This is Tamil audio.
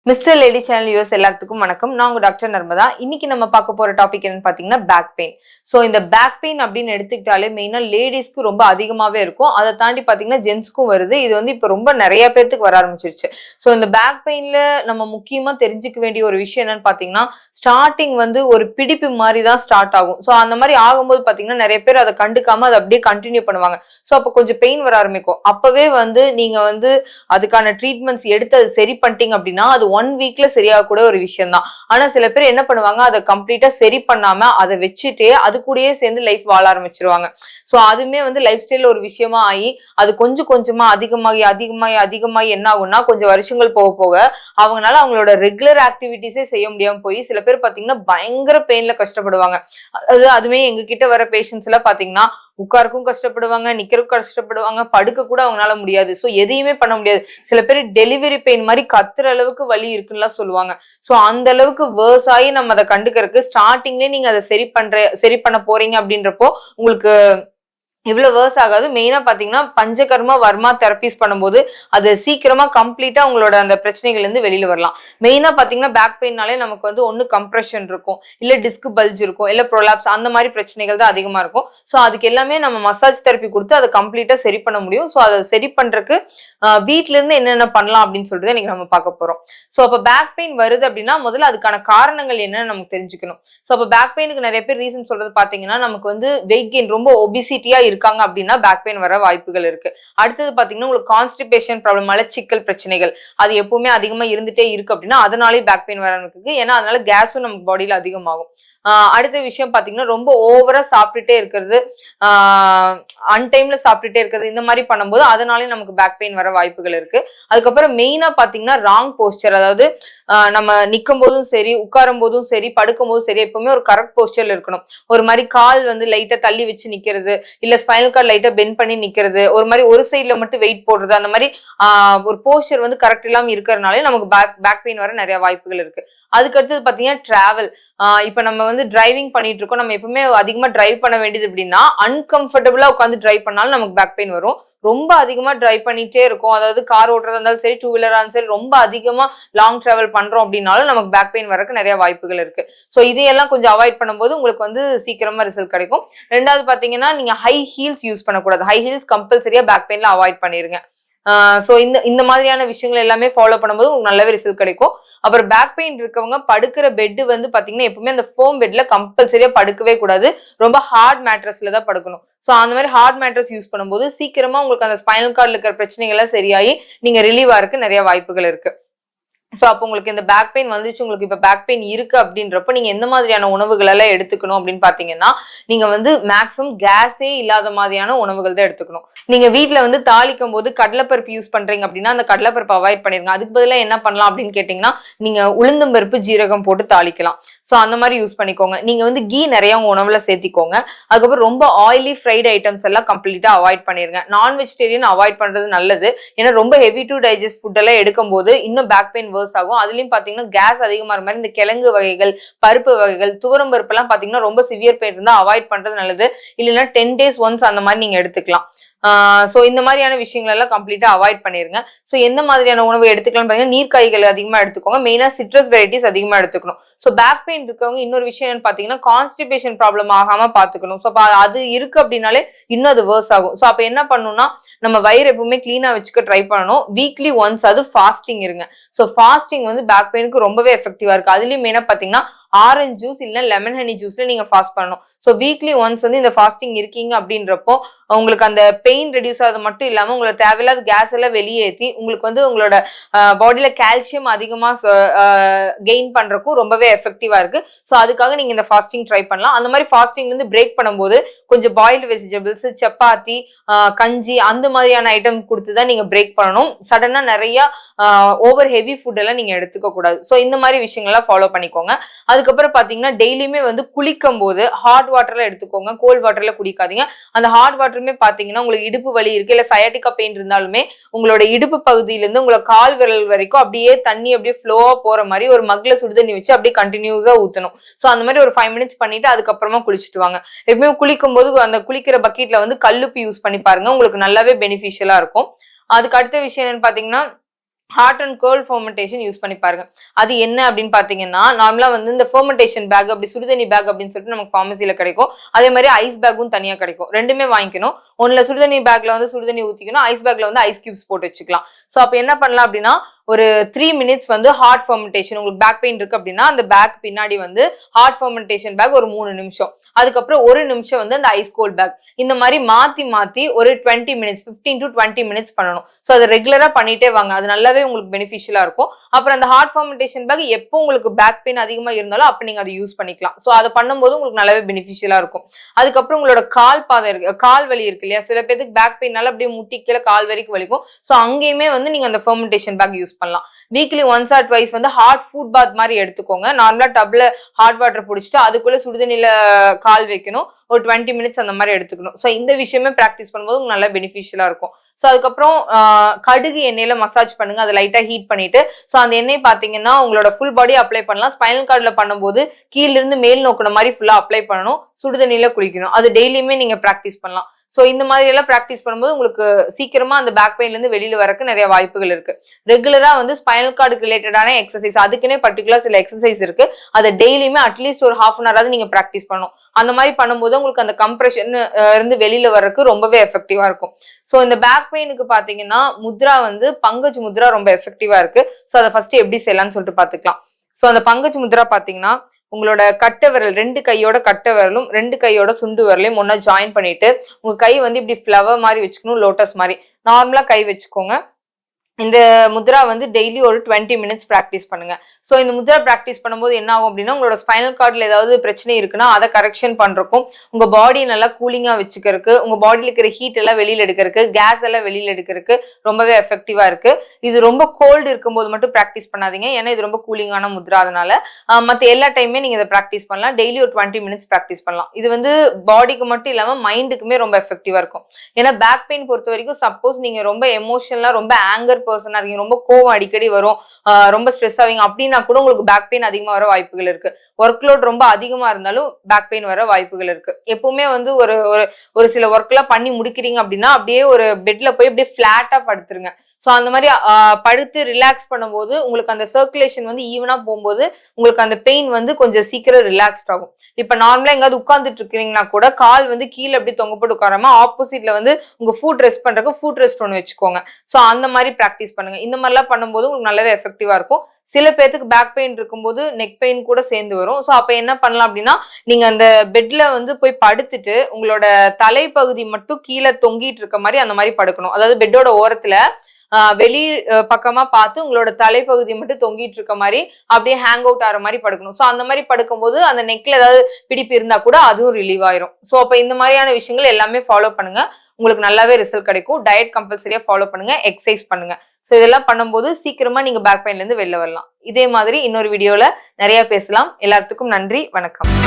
மிஸ்டர் லேடி சேனல் யூஎஸ் எல்லாத்துக்கும் வணக்கம். நான் உங்க டாக்டர் நர்மதா. இன்னைக்கு நம்ம பார்க்க போற டாபிக் என்னன்னு பாத்தீங்கன்னா பேக் பெயின். சோ இந்த பேக் பெயின் அப்படின்னு எடுத்துக்கிட்டாலே மெயினா லேடிஸ்க்கு ரொம்ப அதிகமாவே இருக்கும். அதை தாண்டி பாத்தீங்கன்னா ஜென்ஸ்க்கும் வருது. இது வந்து இப்ப ரொம்ப நிறைய பேருக்கு வர ஆரம்பிச்சிருச்சு. சோ இந்த பேக் பெயின்ல நம்ம முக்கியமா தெரிஞ்சுக்க வேண்டிய ஒரு விஷயம் என்னன்னு பாத்தீங்கன்னா ஸ்டார்டிங் வந்து ஒரு பிடிப்பு மாதிரி தான் ஸ்டார்ட் ஆகும். சோ அந்த மாதிரி ஆகும்போது பாத்தீங்கன்னா நிறைய பேர் அதை கண்டுக்காம அதை அப்படியே கண்டினியூ பண்ணுவாங்க. சோ அப்ப கொஞ்சம் பெயின் வர ஆரம்பிக்கும். அப்பவே வந்து நீங்க வந்து அதுக்கான ட்ரீட்மெண்ட்ஸ் எடுத்து அது சரி பண்ணிட்டீங்க அப்படின்னா அது 1 வீக்ல சரியாக கூட ஒரு விஷயம் தான். ஆனா சில பேர் என்ன பண்ணுவாங்க, அதை கம்ப்ளீட்டா சரி பண்ணாம அதை வச்சுட்டே அது கூடயே சேர்ந்து லைஃப் வாழ ஆரம்பிச்சிருவாங்க. சோ அதுமே வந்து லைஃப் ஸ்டைல்ல ஒரு விஷயமா ஆகி அது கொஞ்சம் கொஞ்சமா அதிகமாகி என்ன ஆகும்னா கொஞ்சம் வருஷங்கள் போக போக அவங்களால அவங்களோட ரெகுலர் ஆக்டிவிட்டிஸே செய்ய முடியாம போய் சில பேர் பாத்தீங்கன்னா பயங்கர பெயின்ல கஷ்டப்படுவாங்க. அதாவது அதுமே எங்க கிட்ட வர பேஷண்ட்ஸ் எல்லாம் பாத்தீங்கன்னா உட்காருக்கும் கஷ்டப்படுவாங்க, நிக்கிறதுக்கும் கஷ்டப்படுவாங்க, படுக்க கூட அவங்களால முடியாது. சோ எதையுமே பண்ண முடியாது. சில பேர் டெலிவரி பெயின் மாதிரி கத்துற அளவுக்கு வலி இருக்குன்னு சொல்லுவாங்க. சோ அந்த அளவுக்கு வேர்ஸ் ஆகி நம்ம அதை கண்டுக்கிறதுக்கு ஸ்டார்டிங்லேயே நீங்க அதை சரி பண்ண போறீங்க அப்படின்றப்போ உங்களுக்கு இவ்வளவு வேர்ஸ் ஆகாது. மெயினா பாத்தீங்கன்னா பஞ்சகர்மா வர்மா தெரபிஸ் பண்ணும்போது அது சீக்கிரமா கம்ப்ளீட்டா உங்களோட அந்த பிரச்சனைகள் இருந்து வெளியில வரலாம். மெயினா பாத்தீங்கன்னா பேக் பெயின்னாலே நமக்கு வந்து ஒண்ணு கம்ப்ரெஷன் இருக்கும், இல்ல டிஸ்க் பல்ஜ் இருக்கும், இல்ல ப்ரொலாப்ஸ் அந்த மாதிரி பிரச்சனைகள் தான் அதிகமா இருக்கும். சோ அதுக்கு எல்லாமே நம்ம மசாஜ் தெரப்பி கொடுத்து அதை கம்ப்ளீட்டா சரி பண்ண முடியும். சோ அதை சரி பண்றதுக்கு வீட்ல இருந்து என்னென்ன பண்ணலாம் அப்படின்னு சொல்லிட்டு இன்னைக்கு நம்ம பார்க்க போறோம். சோ அப்ப பேக் பெயின் வருது அப்படின்னா முதல்ல அதுக்கான காரணங்கள் என்னன்னு நமக்கு தெரிஞ்சுக்கணும். சோ அப்ப பேக் பெயினுக்கு நிறைய பேர் ரீசன் சொல்றது பாத்தீங்கன்னா நமக்கு வந்து வெயிட் கெயின் ரொம்ப ஒபிசிட்டியா இருக்காங்க அப்படின்னா பேக் பெயின் வர வாய்ப்புகள் இருக்கு. அடுத்தது பாத்தீங்கன்னா உங்களுக்கு கான்ஸ்டிபேஷன் ப்ராப்ளம், மலச்சிக்கல் பிரச்சனைகள் அது எப்பவுமே அதிகமா இருந்துட்டே இருக்கு அப்படின்னா அதனாலே பேக் பெயின் வர இருக்கு. ஏன்னா அதனால கேஸும் நமக்கு பாடியில அதிகமாகும். அடுத்த விஷயம் பாத்தீங்கன்னா ரொம்ப ஓவரா சாப்பிட்டுட்டே இருக்கிறது, அன்டைம்ல சாப்பிட்டுட்டே இருக்கிறது, இந்த மாதிரி பண்ணும்போது அதனாலே நமக்கு பேக் பெயின் வர வாய்ப்புகள் இருக்கு. அதுக்கப்புறம் மெயினா பாத்தீங்கன்னா ராங் போஸ்டர், அதாவது நம்ம நிக்கும் போதும் சரி, உட்காரும் போதும் சரி, படுக்கும் போதும் சரி எப்பவுமே ஒரு கரெக்ட் போஸ்டர்ல இருக்கணும். ஒரு மாதிரி கால் வந்து லைட்டா தள்ளி வச்சு நிக்கிறது, இல்ல ஸ்பைனல் கார்டு லைட்டா பெண்ட் பண்ணி நிக்கிறது, ஒரு மாதிரி ஒரு சைட்ல மட்டும் வெயிட் போடுறது, அந்த மாதிரி ஒரு போஸ்டர் வந்து கரெக்ட் இல்லாம இருக்கிறதுனாலே நமக்கு பேக் பெயின் வர நிறைய வாய்ப்புகள் இருக்கு. அதுக்கு அடுத்தது பாத்தீங்கன்னா டிராவல். இப்ப நம்ம வந்து டிரைவிங் பண்ணிட்டு இருக்கோம், நம்ம எப்பவுமே அதிகமா டிரைவ் பண்ண வேண்டியது அப்படின்னா அன்கம்ஃபர்டபுளா உட்காந்து டிரைவ் பண்ணாலும் நமக்கு பேக் பெயின் வரும். ரொம்ப அதிகமா டிரைவ் பண்ணிட்டே இருக்கும், அதாவது கார் ஓட்டுறதா இருந்தாலும் சரி, 2 வீலரா இருந்தாலும் சரி, ரொம்ப அதிகமா லாங் டிராவல் பண்றோம் அப்படின்னாலும் நமக்கு பேக் பெயின் வரக்கு நிறைய வாய்ப்புகள் இருக்கு. சோ இதையெல்லாம் கொஞ்சம் அவாய்ட் பண்ணும்போது உங்களுக்கு வந்து சீக்கிரமா ரிசல்ட் கிடைக்கும். ரெண்டாவது பாத்தீங்கன்னா நீங்க ஹை ஹீல்ஸ் யூஸ் பண்ணக்கூடாது. ஹை ஹீல்ஸ் கம்பல்சரியா பேக் பெயின்ல அவாய்ட் பண்ணிருங்க. சோ இந்த மாதிரியான விஷயங்கள் எல்லாமே ஃபாலோ பண்ணும்போது உங்களுக்கு நல்லாவே ரிசல்ட் கிடைக்கும். அப்புறம் பேக் பெயின் இருக்கவங்க படுக்கிற பெட் வந்து பாத்தீங்கன்னா எப்பவுமே அந்த ஃபோம் பெட்ல கம்பல்சரியா படுக்கவே கூடாது. ரொம்ப ஹார்ட் மேட்ரஸ்ல தான் படுக்கணும். சோ அந்த மாதிரி ஹார்ட் மேட்ரஸ் யூஸ் பண்ணும்போது சீக்கிரமா உங்களுக்கு அந்த ஸ்பைனல் கார்ட்ல இருக்கிற பிரச்சனைகள் எல்லாம் சரியாயி நீங்க ரிலீவ் ஆறதுக்கு நிறைய வாய்ப்புகள் இருக்கு. சோ அப்ப உங்களுக்கு இந்த பேக் பெயின் வந்துச்சு, உங்களுக்கு இப்ப பேக் பெயின் இருக்கு அப்படின்றப்ப நீங்க எந்த மாதிரியான உணவுகள் எல்லாம் எடுத்துக்கணும் அப்படின்னு பாத்தீங்கன்னா நீங்க வந்து மேக்ஸிமம் கேஸே இல்லாத மாதிரியான உணவுகள் தான் எடுத்துக்கணும். நீங்க வீட்டுல வந்து தாளிக்கும் போது கடலைப்பருப்பு யூஸ் பண்றீங்க அப்படின்னா அந்த கடலைப்பருப்பு அவாய்ட் பண்ணிருங்க. அதுக்கு பதிலா என்ன பண்ணலாம் அப்படின்னு கேட்டீங்கன்னா நீங்க உளுந்தம் பருப்பு, ஜீரகம் போட்டு தாளிக்கலாம். சோ அந்த மாதிரி யூஸ் பண்ணிக்கோங்க. நீங்க வந்து கீ நிறைய உங்க உணவுல சேர்த்திக்கோங்க. அதுக்கப்புறம் ரொம்ப ஆயிலி ஃப்ரைட் ஐட்டம்ஸ் எல்லாம் கம்ப்ளீட்டா அவாய்ட் பண்ணிருங்க. நான் வெஜிடேரியன் அவாய்ட் பண்றது நல்லது. ஏன்னா ரொம்ப ஹெவி டு டைஜஸ்ட் ஃபுட் எல்லாம் எடுக்கும் போது இன்னும் பேக் பெயின் வேர்ஸ் ஆகும். அதுலயும் பாத்தீங்கன்னா கேஸ் அதிகமா இருக்க மாதிரி இந்த கிழங்கு வகைகள், பருப்பு வகைகள், துவரம் பருப்பு எல்லாம் பாத்தீங்கன்னா ரொம்ப சிவியர் பெயின் இருந்தா அவாய்ட் பண்றது நல்லது. இல்லைன்னா 10 days once அந்த மாதிரி நீங்க எடுத்துக்கலாம். சோ இந்த மாதிரியான விஷயங்கள் எல்லாம் கம்ப்ளீட்டா அவாய்ட் பண்ணிருங்க. சோ எந்த மாதிரியான உணவு எடுத்துக்கலாம் பாத்தீங்கன்னா நீர்க்காய்கள் அதிகமா எடுத்துக்கோங்க. மெயினா சிட்ரஸ் வெரைட்டிஸ் அதிகமா எடுத்துக்கணும். சோ பேக் பெயின் இருக்கவங்க இன்னொரு விஷயம் என்னன்னு பாத்தீங்கன்னா கான்ஸ்டிபேஷன் ப்ராப்ளம் ஆகாம பாத்துக்கணும். சோ அது இருக்கு அப்படின்னாலே இன்னும் அது வேர்ஸ் ஆகும். சோ அப்ப என்ன பண்ணணும்னா நம்ம வயிறு எப்பவுமே கிளீனா வச்சுக்க ட்ரை பண்ணணும். வீக்லி ஒன்ஸ் அது ஃபாஸ்டிங் இருங்க. சோ ஃபாஸ்டிங் வந்து பேக் பெயினுக்கு ரொம்பவே எஃபெக்டிவா இருக்கு. அதுலயும் மெயினா பாத்தீங்கன்னா ஆரஞ்சு ஜூஸ் இல்ல லெமன் ஹனி ஜூஸ்ல நீங்க ஃபாஸ்ட் பண்ணணும். சோ வீக்லி ஒன்ஸ் வந்து இந்த ஃபாஸ்டிங் இருக்கீங்க அப்படின்றப்போ உங்களுக்கு அந்த பெயின் ரெடியூஸ் ஆகுது மட்டும் இல்லாம உங்களுக்கு தேவையில்லாத கேஸ் எல்லாம் வெளியேற்றி உங்களுக்கு வந்து உங்களோட பாடியில கால்சியம் அதிகமா கெயின் பண்றதுக்கும் ரொம்பவே எஃபெக்டிவா இருக்கு. சோ அதுக்காக நீங்க இந்த ஃபாஸ்டிங் ட்ரை பண்ணலாம். அந்த மாதிரி ஃபாஸ்டிங் வந்து பிரேக் பண்ணும்போது கொஞ்சம் பாயில்டு வெஜிடபிள்ஸ், சப்பாத்தி, கஞ்சி அந்த மாதிரியான ஐட்டம் கொடுத்துதான் நீங்க பிரேக் பண்ணணும். சடனா நிறைய ஓவர் ஹெவி ஃபுட் எல்லாம் நீங்க எடுத்துக்க கூடாது. சோ இந்த மாதிரி விஷயங்கள்லாம் ஃபாலோ பண்ணிக்கோங்க. அதுக்கப்புறம் பாத்தீங்கன்னா டெய்லியுமே வந்து குளிக்கும் போது ஹாட் வாட்டர்ல எடுத்துக்கோங்க, கோல்ட் வாட்டர்ல குடிக்காதீங்க. அந்த ஹாட் வாட்டருமே பாத்தீங்கன்னா உங்களுக்கு இடுப்பு வலி இருக்கு, இல்ல சயாட்டிக்கா பெயின் இருந்தாலுமே உங்களோட இடுப்பு பகுதியில இருந்து உங்களோட கால் விரல் வரைக்கும் அப்படியே தண்ணி அப்படியே ஃப்ளோவா போற மாதிரி ஒரு மக்ல சுடுதண்ணி வச்சு அப்படியே கண்டினியூஸா ஊத்தணும். சோ அந்த மாதிரி ஒரு 5 minutes பண்ணிட்டு அதுக்கப்புறமா குளிச்சுட்டு வாங்க. எப்பவுமே குளிக்கும் போது அந்த குளிக்கிற பக்கெட்ல வந்து கல்லுப்பு யூஸ் பண்ணி பாருங்க, உங்களுக்கு நல்லாவே பெனிஃபிஷியலா இருக்கும். அதுக்கு அடுத்த விஷயம் என்னன்னு பாத்தீங்கன்னா hot and cold fermentation use பண்ணி பாருங்க. அது என்ன அப்படின்னு பாத்தீங்கன்னா, நார்மலா வந்து இந்த ஃபெர்மெண்டேஷன் பேக் அப்படி சுடுதண்ணி பேக் அப்படின்னு சொல்லிட்டு நமக்கு ஃபார்மசில கிடைக்கும். அதே மாதிரி ஐஸ் பேக்கும் தனியா கிடைக்கும். ரெண்டுமே வாங்கிக்கணும். ஒண்ணுல சுடுதண்ணி பேக்ல வந்து சுடுதண்ணி ஊத்திக்கணும், ஐஸ் பேக்ல வந்து ஐஸ் கியூப்ஸ் போட்டு வச்சுக்கலாம். சோ அப்ப என்ன பண்ணலாம் அப்படின்னா, ஒரு 3 மினிட்ஸ் வந்து ஹாட் ஃபெர்மெண்டேஷன், உங்களுக்கு பேக் பெயின் இருக்கு அப்படின்னா அந்த பேக் பின்னாடி வந்து ஹாட் ஃபெர்மெண்டேஷன் பேக் ஒரு 3 நிமிஷம், அதுக்கப்புறம் 1 நிமிஷம் வந்து அந்த ஐஸ் கோல்ட் பேக், இந்த மாதிரி மாத்தி மாத்தி ஒரு 20 மினிட்ஸ் 15 to 20 மினிட்ஸ் பண்ணணும். சோ அதை ரெகுலரா பண்ணிட்டே வாங்க. அது நல்லாவே உங்களுக்கு பெனிஃபிஷியலா இருக்கும். அப்புறம் அந்த ஹாட் ஃபெர்மெண்டேஷன் பேக் எப்போ உங்களுக்கு பேக் பெயின் அதிகமா இருந்தாலும் அப்ப நீங்க அதை யூஸ் பண்ணிக்கலாம். சோ அதை பண்ணும்போது உங்களுக்கு நல்லாவே பெனிஃபிஷியலா இருக்கும். அதுக்கப்புறம் உங்களோட கால் பாதை இருக்கு, கால் வலி இருக்கு இல்லையா, சில பேருக்கு பேக் பெயின்னால அப்படியே முட்டி கீழே கால் வரைக்கும் வலிக்கும். சோ அங்கேயுமே வந்து நீங்க அந்த ஃபெர்மெண்டேஷன் பேக் யூஸ் பண்ணலாம். வீக்லி ஒன்ஸ் ஆர் ட்வைஸ் வந்து ஹாட் ஃபுட் பாத் மாதிரி எடுத்துக்கோங்க. நார்மலா டப்ல ஹாட் வாட்டர் பிடிச்சிட்டு அதுக்குள்ள சுடுதண்ணில கால் வைக்கணும், ஒரு 20 மினிட்ஸ் அந்த மாதிரி எடுத்துக்கணும். ஸோ இந்த விஷயமே ப்ராக்டிஸ் பண்ணும்போது உங்களுக்கு நல்லா பெனிஃபிஷியலா இருக்கும். ஸோ அதுக்கப்புறம் கடுகு எண்ணெயில மசாஜ் பண்ணுங்க, அதை லைட்டா ஹீட் பண்ணிட்டு. ஸோ அந்த எண்ணெய் பாத்தீங்கன்னா உங்களோட ஃபுல் பாடி அப்ளை பண்ணலாம். ஸ்பைனல் கார்ட்ல பண்ணும்போது கீழ இருந்து மேல் நோக்கின மாதிரி ஃபுல்லா அப்ளை பண்ணணும். சுடுதண்ணில குளிக்கணும். அது டெய்லியுமே நீங்க ப்ராக்டிஸ் பண்ணலாம். சோ இந்த மாதிரி எல்லாம் பிராக்டிஸ் பண்ணும்போது உங்களுக்கு சீக்கிரமா அந்த பேக் பெயின்ல இருந்து வெளியில வரக்கு நிறைய வாய்ப்புகள் இருக்கு. ரெகுலரா வந்து ஸ்பைனல் கார்டுக்கு ரிலேட்டடான எக்ஸசைஸ், அதுக்குன்னே பர்டிகுலர் சில எக்ஸசைஸ் இருக்கு. அதை டெய்லியுமே அட்லீஸ்ட் ஒரு ½ அன் ஹவராவது நீங்க பிராக்டிஸ் பண்ணணும். அந்த மாதிரி பண்ணும்போது உங்களுக்கு அந்த கம்ப்ரெஷன் இருந்து வெளியில வர்றதுக்கு ரொம்பவே எஃபெக்டிவா இருக்கும். சோ இந்த பேக் பெயினுக்கு பாத்தீங்கன்னா முத்ரா வந்து பங்கஜ் முத்ரா ரொம்ப எஃபெக்டிவா இருக்கு. சோ அதை ஃபர்ஸ்ட் எப்படி செய்யலாம்னு சொல்லிட்டு பாத்துக்கலாம். சோ அந்த பங்கஜ் முத்ரா பாத்தீங்கன்னா உங்களோட கட்டை விரல், 2 கையோட கட்டை விரலும் 2 கையோட சுண்டு விரலையும் ஒன்னா ஜாயின் பண்ணிட்டு உங்க கை வந்து இப்படி ஃபிளவர் மாதிரி வச்சுக்கணும், லோட்டஸ் மாதிரி நார்மலா கை வச்சுக்கோங்க. இந்த முத்ரா வந்து டெய்லி ஒரு 20 மினிட்ஸ் பிராக்டிஸ் பண்ணுங்க. சோ இந்த முத்ரா பிராக்டிஸ் பண்ணும்போது என்ன ஆகும் அப்படின்னா, உங்களோட ஸ்பைனல் கார்ட்ல ஏதாவது பிரச்சனை இருக்குன்னா அதை கரெக்ஷன் பண்றதுக்கும், உங்க பாடி நல்லா கூலிங்கா வச்சுக்கிறதுக்கு, உங்க பாடியில இருக்கிற ஹீட் எல்லாம் வெளியில எடுக்கிறதுக்கு, கேஸ் எல்லாம் வெளியில எடுக்கிறதுக்கு ரொம்பவே எஃபெக்டிவா இருக்கு. இது ரொம்ப கோல்டு இருக்கும்போது மட்டும் பிராக்டிஸ் பண்ணாதீங்க, ஏன்னா இது ரொம்ப கூலிங்கான முத்ரா. அதனால மத்த எல்லா டைமே நீங்க இதை பிராக்டிஸ் பண்ணலாம். டெய்லி ஒரு 20 மினிட்ஸ் பிராக்டிஸ் பண்ணலாம். இது வந்து பாடிக்கு மட்டும் இல்லாம மைண்டுக்குமே ரொம்ப எஃபெக்டிவா இருக்கும். ஏன்னா பேக் பெயின் பொறுத்த வரைக்கும் சப்போஸ் நீங்க ரொம்ப எமோஷனலா ரொம்ப ஆங்கர் பர்சனா இருக்கீங்க, ரொம்ப கோவம் அடிக்கடி வரும், ரொம்ப ஸ்ட்ரெஸ் ஆவீங்க அப்படின்னா கூட உங்களுக்கு பேக் பெயின் அதிகமா வர வாய்ப்புகள் இருக்கு. ஒர்க் லோட் ரொம்ப அதிகமா இருந்தாலும் பேக் பெயின் வர வாய்ப்புகள் இருக்கு. எப்பவுமே வந்து ஒரு ஒரு சில ஒர்க் எல்லாம் பண்ணி முடிக்கிறீங்க அப்படின்னா அப்படியே ஒரு பெட்ல போய் அப்படியே பிளாட்டா படுத்துருங்க. சோ அந்த மாதிரி படுத்து ரிலாக்ஸ் பண்ணும்போது உங்களுக்கு அந்த சர்க்குலேஷன் வந்து ஈவனா போகும்போது உங்களுக்கு அந்த பெயின் வந்து கொஞ்சம் சீக்கிரம் ரிலாக்ஸ்ட் ஆகும். இப்ப நார்மலா எங்காவது உட்கார்ந்துட்டு இருக்கீங்கன்னா கூட கால் வந்து கீழே அப்படி தொங்க போட்டு உட்காராம ஆப்போசிட்ல வந்து உங்க ஃபுட் ரெஸ்ட் பண்றதுக்கு ஃபுட் ரெஸ்ட் ஒன்று வச்சுக்கோங்க. சோ அந்த மாதிரி பிராக்டிஸ் பண்ணுங்க. இந்த மாதிரி எல்லாம் பண்ணும்போது உங்களுக்கு நல்லாவே எஃபெக்டிவா இருக்கும். சில பேருக்கு பேக் பெயின் இருக்கும்போது நெக் பெயின் கூட சேர்ந்து வரும். சோ அப்ப என்ன பண்ணலாம் அப்படின்னா, நீங்க அந்த பெட்ல வந்து போய் படுத்துட்டு உங்களோட தலைப்பகுதி மட்டும் கீழே தொங்கிட்டு இருக்க மாதிரி அந்த மாதிரி படுக்கணும். அதாவது பெட்டோட ஓரத்துல வெளி பக்கமா பார்த்து உங்களோட தலைப்பகுதி மட்டும் தொங்கிட்டு இருக்க மாதிரி அப்படியே ஹேங் அவுட் ஆகிற மாதிரி படுக்கணும். சோ அந்த மாதிரி படுக்கும்போது அந்த நெக்ல ஏதாவது பிடிப்பு இருந்தா கூட அதுவும் ரிலீவ் ஆயிரும். சோ அப்ப இந்த மாதிரியான விஷயங்கள் எல்லாமே ஃபாலோ பண்ணுங்க, உங்களுக்கு நல்லாவே ரிசல்ட் கிடைக்கும். டயட் கம்பல்சரியா ஃபாலோ பண்ணுங்க, எக்ஸசைஸ் பண்ணுங்க. சோ இதெல்லாம் பண்ணும்போது சீக்கிரமா நீங்க பேக் பெயின்ல இருந்து வெளில வரலாம். இதே மாதிரி இன்னொரு வீடியோல நிறைய பேசலாம். எல்லாத்துக்கும் நன்றி, வணக்கம்.